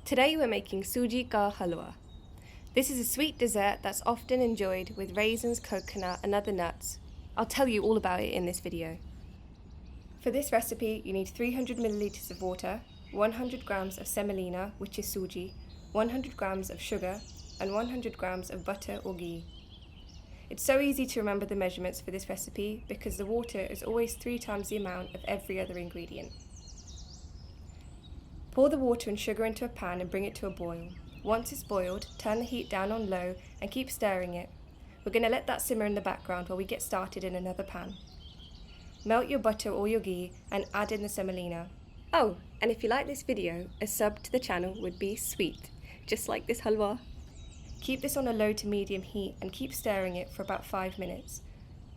Today we're making Suji ka Halwa. This is a sweet dessert that's often enjoyed with raisins, coconut and other nuts. I'll tell you all about it in this video. For this recipe you need 300 milliliters of water, 100 grams of semolina, which is suji, 100 grams of sugar and 100 grams of butter or ghee. It's so easy to remember the measurements for this recipe because the water is always 3 times the amount of every other ingredient. Pour the water and sugar into a pan and bring it to a boil. Once it's boiled, turn the heat down on low and keep stirring it. We're going to let that simmer in the background while we get started in another pan. Melt your butter or your ghee and add in the semolina. Oh, and if you like this video, a sub to the channel would be sweet, just like this halwa. Keep this on a low to medium heat and keep stirring it for about 5 minutes.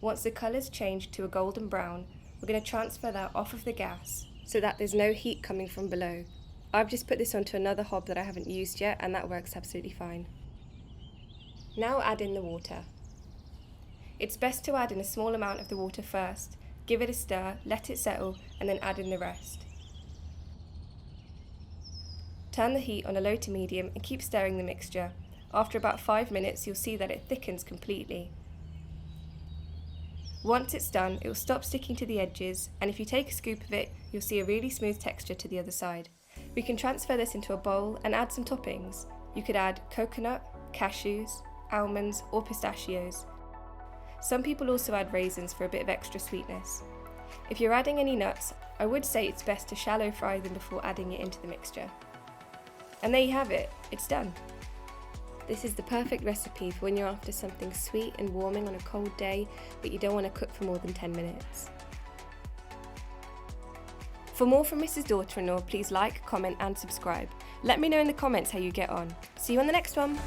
Once the colour's changed to a golden brown, we're going to transfer that off of the gas so that there's no heat coming from below. I've just put this onto another hob that I haven't used yet and that works absolutely fine. Now add in the water. It's best to add in a small amount of the water first, give it a stir, let it settle and then add in the rest. Turn the heat on a low to medium and keep stirring the mixture. After about 5 minutes you'll see that it thickens completely. Once it's done, it will stop sticking to the edges and if you take a scoop of it, you'll see a really smooth texture to the other side. We can transfer this into a bowl and add some toppings. You could add coconut, cashews, almonds or pistachios. Some people also add raisins for a bit of extra sweetness. If you're adding any nuts, I would say it's best to shallow fry them before adding it into the mixture. And there you have it, it's done. This is the perfect recipe for when you're after something sweet and warming on a cold day, but you don't want to cook for more than 10 minutes. For more from Mrs. Daughter-in-law, please like, comment and subscribe. Let me know in the comments how you get on. See you on the next one!